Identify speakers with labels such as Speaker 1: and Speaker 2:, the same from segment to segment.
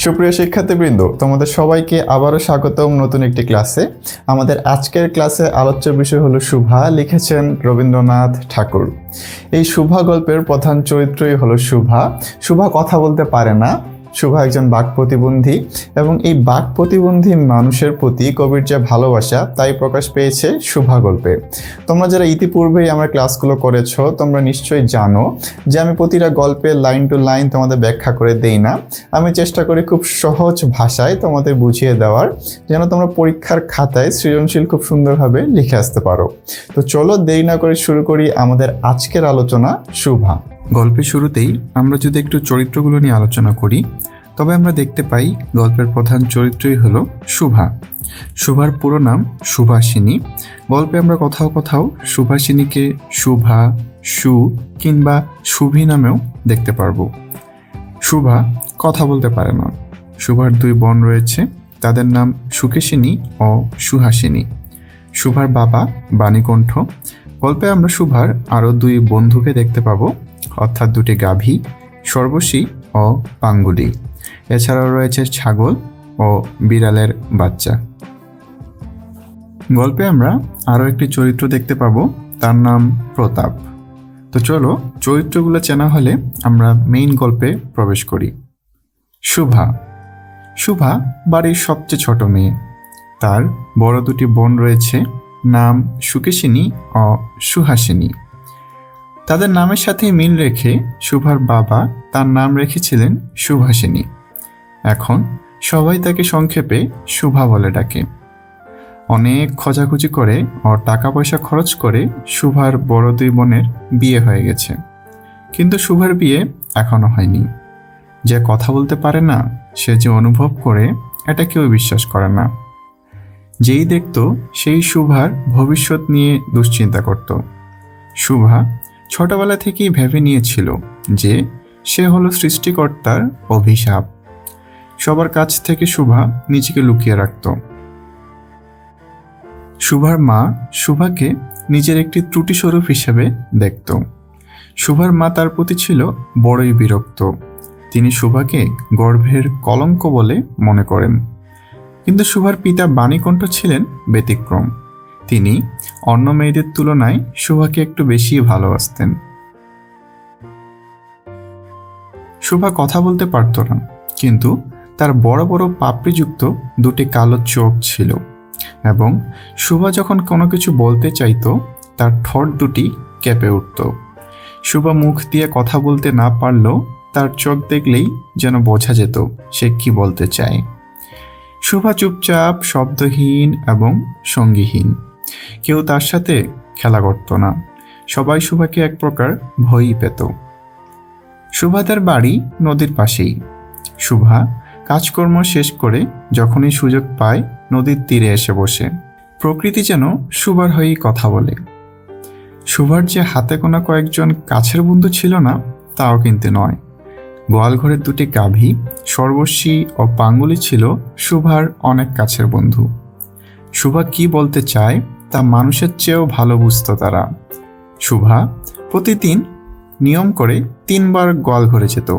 Speaker 1: সুপ্রিয় শিক্ষার্থীবৃন্দ, তোমাদের সবাইকে আবারও স্বাগতম নতুন একটি ক্লাসে। আমাদের আজকের ক্লাসে আলোচ্য বিষয় হলো শুভা। লিখেছেন রবীন্দ্রনাথ ঠাকুর। এই শুভা গল্পের প্রধান চরিত্রই হলো শুভা। শুভা কথা বলতে পারে না। শুভা একজন বাক প্রতিবন্ধী এবং এই বাক প্রতিবন্ধী মানুষের প্রতি কবির যে ভালোবাসা তাই প্রকাশ পেয়েছে শুভা গল্পে। তোমরা যারা ইতিপূর্বেই আমার ক্লাসগুলো করেছো তোমরা নিশ্চয়ই জানো যে আমি প্রতিটা গল্পে লাইন টু লাইন তোমাদের ব্যাখ্যা করে দেই না। আমি চেষ্টা করি খুব সহজ ভাষায় তোমাদের বুঝিয়ে দেওয়ার, যেন তোমরা পরীক্ষার খাতায় সৃজনশীল খুব সুন্দরভাবে লিখে আসতে পারো। তো চলো দেরি না করে শুরু করি আমাদের আজকের আলোচনা শুভা।
Speaker 2: গল্পের শুরুতেই আমরা যদি একটু চরিত্রগুলো নিয়ে আলোচনা করি তবে আমরা দেখতে পাই গল্পের প্রধান চরিত্রই হলো শুভা। শুভার পুরো নাম সুভাষিনী। গল্পে আমরা কোথাও কোথাও সুভাষিনীকে শুভা, সু কিংবা শুভি নামেও দেখতে পারবো। শুভা কথা বলতে পারে না। শুভার দুই বোন রয়েছে, তাদের নাম সুকেশিনী ও সুহাসিনী। শুভার বাবা বাণীকণ্ঠ। গল্পে আমরা শুভার আরও দুই বন্ধুকে দেখতে পাবো, অর্থাৎ দুটি গাভী, সর্বশী ও পাঙ্গুলি। এছাড়াও রয়েছে ছাগল ও বিড়ালের বাচ্চা। গল্পে আমরা আরও একটি চরিত্র দেখতে পাবো, তার নাম প্রতাপ। তো চলো চরিত্রগুলো চেনা হলে আমরা মেইন গল্পে প্রবেশ করি। শুভা। শুভা বাড়ির সবচেয়ে ছোট মেয়ে। তার বড় দুটি বোন রয়েছে, নাম সুকেশিনী ও সুহাসিনী। তাদের নামের সাথে মিল রেখে শুভার বাবা তার নাম রেখেছিলেন সুভাষিনী। এখন সবাই তাকে সংক্ষেপে শুভা বলে ডাকে। অনেক খোঁজাখুঁজি করে ও টাকা পয়সা খরচ করে শুভার বড় দুই বোনের বিয়ে হয়ে গেছে, কিন্তু শুভার বিয়ে এখনো হয়নি। যে কথা বলতে পারে না, সে যে অনুভব করে এটা কেউ বিশ্বাস করে না। যেই দেখত সেই শুভার ভবিষ্যৎ নিয়ে দুশ্চিন্তা করত। শুভা ছোটবেলা থেকেই ভেবে নিয়েছিল যে সে হলো সৃষ্টিকর্তার অভিশাপ। সবার কাছ থেকে শুভা নিজেকে লুকিয়ে রাখত। শুভার মা শুভাকে নিজের একটি ত্রুটিস্বরূপ হিসেবে দেখত। শুভার মা তার প্রতি ছিল বড়ই বিরক্ত। তিনি শুভাকে গর্ভের কলঙ্ক বলে মনে করেন। কিন্তু শুভার পিতা বাণীকণ্ঠ ছিলেন ব্যতিক্রম। তিনি অন্য মেয়েদের তুলনায় শুভাকে একটু বেশি ভালোবাসতেন। শুভা কথা বলতে পারত না, কিন্তু তার বড় বড় পাপড়িযুক্ত দুটি কালো চোখ ছিল এবং শুভা যখন কোনো কিছু বলতে চাইতো তার ঠোঁট দুটি কেঁপে উঠত। শুভা মুখ দিয়ে কথা বলতে না পারলেও তার চোখ দেখলেই যেন বোঝা যেত সে কি বলতে চায়। শুভা চুপচাপ, শব্দহীন এবং সঙ্গীহীন। কেউ তার সাথে খেলা করত না। সবাই শুভাকে এক প্রকার ভয়ই পেত। শুভাদের বাড়ি নদীর পাশেই। শুভা কাজকর্ম শেষ করে যখনই সুযোগ পায় নদীর তীরে এসে বসে। প্রকৃতি যেন শুভার হয়েই কথা বলে। শুভার যে হাতে গোনা কয়েকজন কাছের বন্ধু ছিল না তাও কিন্তু নয়। গোয়ালঘরের দুটি গাভী সর্বশী ও পাঙ্গুলি ছিল শুভার অনেক কাছের বন্ধু। শুভা কি বলতে চায় তা মানুষের চেয়েও ভালো বুঝত তারা। শুভা প্রতিদিন নিয়ম করে 3 বার গোয়ালঘরে যেত।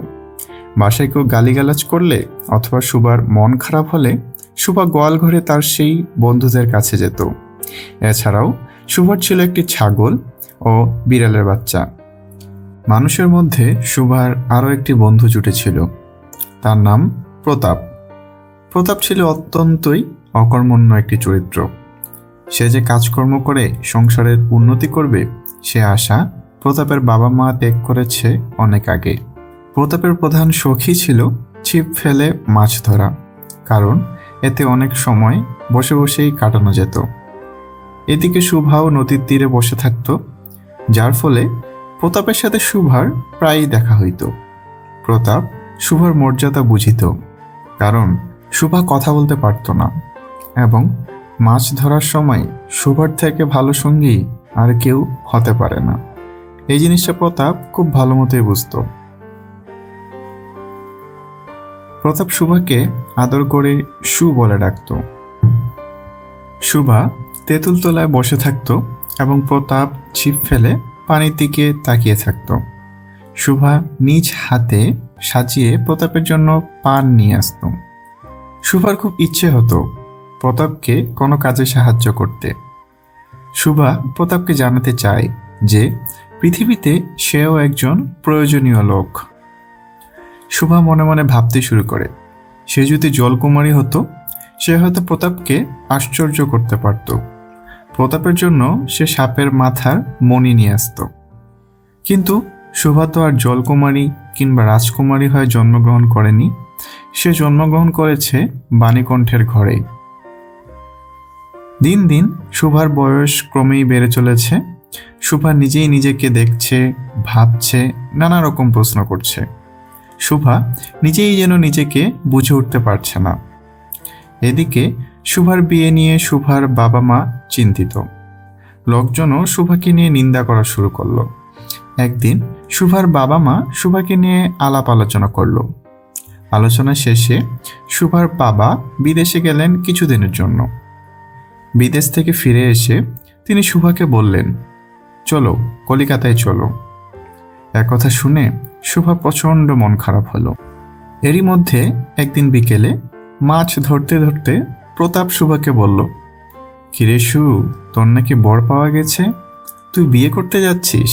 Speaker 2: বাসায় কেউ গালিগালাজ করলে অথবা শুভার মন খারাপ হলে শুভা গোয়ালঘরে তার সেই বন্ধুদের কাছে যেত। এছাড়াও শুভার ছিল একটি ছাগল ও বিড়ালের বাচ্চা। মানুষের মধ্যে শুভার আরও একটি বন্ধু জুটেছিল, তার নাম প্রতাপ। প্রতাপ ছিল অত্যন্তই অকর্মণ্য একটি চরিত্র। সে যে কাজকর্ম করে সংসারের উন্নতি করবে সে আশা প্রতাপের বাবা মা ত্যাগ করেছে অনেক আগে। প্রতাপের প্রধান শখই ছিল ছিপ ফেলে মাছ ধরা, কারণ এতে অনেক সময় বসে বসেই কাটানো যেত। এদিকে শুভাও নদীর তীরে বসে থাকত, যার ফলে প্রতাপের সাথে শুভার প্রায়ই দেখা হইত। প্রতাপ শুভার মর্যাদা বুঝিত, কারণ শুভা কথা বলতে পারত না এবং মাছ ধরার সময় শুভার থেকে ভালো সঙ্গী আর কেউ হতে পারে না। এই জিনিসটা প্রতাপ খুব ভালো মতোই বুঝত। প্রতাপ শুভাকে আদর করে সু বলে ডাকত। শুভা তেঁতুল তলায় বসে থাকত এবং প্রতাপ ছিপ ফেলে পানির দিকে তাকিয়ে থাকত। শুভা নিজ হাতে সাজিয়ে প্রতাপের জন্য পান নিয়ে আসত। শুভার খুব ইচ্ছে হতো প্রতাপকে কোনো কাজে সাহায্য করতে। শুভা প্রতাপকে জানাতে চায় যে পৃথিবীতে সেও একজন প্রয়োজনীয় লোক। শুভা মনে মনে ভাবতে শুরু করে, সে যদি জলকুমারী হতো সে হয়তো প্রতাপকে আশ্চর্য করতে পারত। প্রতাপের জন্য সে সাপের মাথার মণি নিয়ে আসত। কিন্তু শুভা তো আর জলকুমারী কিংবা রাজকুমারী হয়ে জন্মগ্রহণ করেনি, সে জন্মগ্রহণ করেছে বাণীকণ্ঠের ঘরে। দিন দিন শুভার বয়স ক্রমেই বেড়ে চলেছে। শুভা নিজেই নিজেকে দেখছে, ভাবছে, নানা রকম প্রশ্ন করছে। শুভা নিজেই যেন নিজেকে বুঝে উঠতে পারছে না। এদিকে শুভার বিয়ে নিয়ে শুভার বাবা মা চিন্তিত। লোকজনও শুভাকে নিয়ে নিন্দা করা শুরু করলো। একদিন শুভার বাবা মা শুভাকে নিয়ে আলাপ আলোচনা করলো। আলোচনা শেষে শুভার বাবা বিদেশে গেলেন কিছুদিনের জন্য। বিদেশ থেকে ফিরে এসে তিনি শুভাকে বললেন, চলো কলিকাতায় চলো। একথা শুনে শুভা প্রচণ্ড মন খারাপ হলো। এরই মধ্যে একদিন বিকেলে মাছ ধরতে ধরতে প্রতাপ শুভাকে বলল, কিরে শু, তোর নাকি বর পাওয়া গেছে, তুই বিয়ে করতে যাচ্ছিস,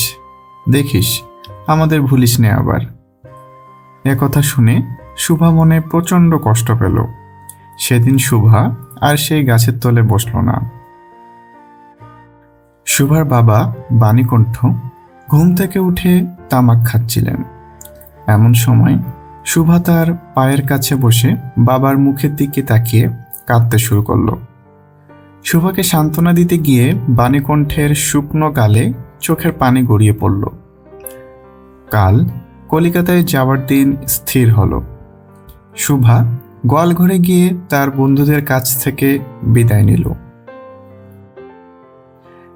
Speaker 2: দেখিস আমাদের ভুলিস নে আবার। একথা শুনে শুভা মনে প্রচণ্ড কষ্ট পেল। সেদিন শুভা আর সেই গাছের তলে বসল না। শুভার বাবা বাণীকণ্ঠ ঘুম থেকে উঠে তামাক খাচ্ছিলেন। এমন সময় শুভা তার পায়ের কাছে বসে বাবার মুখের দিকে তাকিয়ে কাঁদতে শুরু করলো। শুভাকে সান্ত্বনা দিতে গিয়ে বাণীকণ্ঠের শুকনো গালে চোখের পানি গড়িয়ে পড়ল। কাল কলিকাতায় যাওয়ার দিন স্থির হলো। শুভা গোয়ালঘরে গিয়ে তার বন্ধুদের কাছ থেকে বিদায় নিল।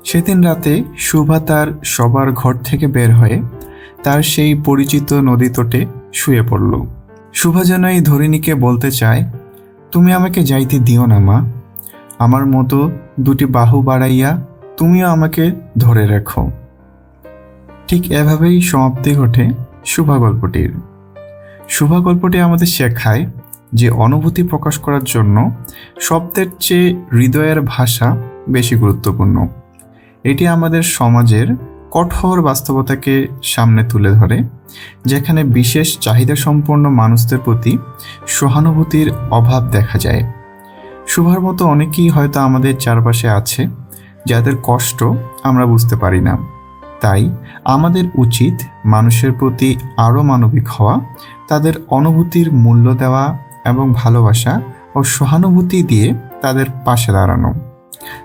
Speaker 2: সেদিন রাতে শুভা তার সবার ঘর থেকে বের হয়ে তার সেই পরিচিত নদী তটে শুয়ে পড়ল। শুভা যেন এই ধরিণীকে বলতে চায়, তুমি আমাকে যাইতে দিও না মা, আমার মতো দুটি বাহু বাড়াইয়া তুমিও আমাকে ধরে রেখো। ঠিক এভাবেই সমাপ্তি ঘটে শুভা গল্পটির। শুভা গল্পটি আমাদের শেখায় যে অনুভূতি প্রকাশ করার জন্য শব্দের চেয়ে হৃদয়ের ভাষা বেশি গুরুত্বপূর্ণ। এটি আমাদের সমাজের কঠোর বাস্তবতাকে সামনে তুলে ধরে, যেখানে বিশেষ চাহিদা সম্পন্ন মানুষদের প্রতি সহানুভূতির অভাব দেখা যায়। শুভার মতো অনেকেই হয়তো আমাদের চারপাশে আছে যাদের কষ্ট আমরা বুঝতে পারি না। তাই আমাদের উচিত মানুষের প্রতি আরও মানবিক হওয়া, তাদের অনুভূতির মূল্য দেওয়া এবং ভালোবাসা ও সহানুভূতি দিয়ে তাদের পাশে দাঁড়ানো।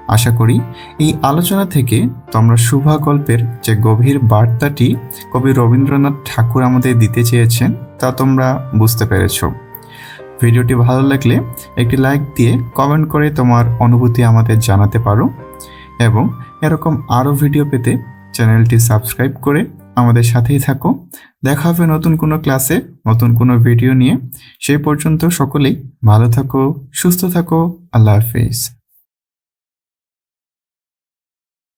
Speaker 2: আশা করি এই আলোচনা থেকে তোমরা শুভা গল্পের যে গভীর বার্তাটি কবি রবীন্দ্রনাথ ঠাকুর আমাদের দিতে চেয়েছেন তা তোমরা বুঝতে পেরেছ। ভিডিওটি ভালো লাগলে একটি লাইক দিয়ে কমেন্ট করে তোমার অনুভূতি আমাদের জানাতে পারো এবং এরকম আরও ভিডিও পেতে চ্যানেলটি সাবস্ক্রাইব করে আমাদের সাথেই থাকো। দেখা হবে নতুন কোনো ক্লাসে নতুন কোনো ভিডিও নিয়ে। সেই পর্যন্ত সকলেই ভালো থাকো, সুস্থ থাকো। আল্লাহ হাফেজ।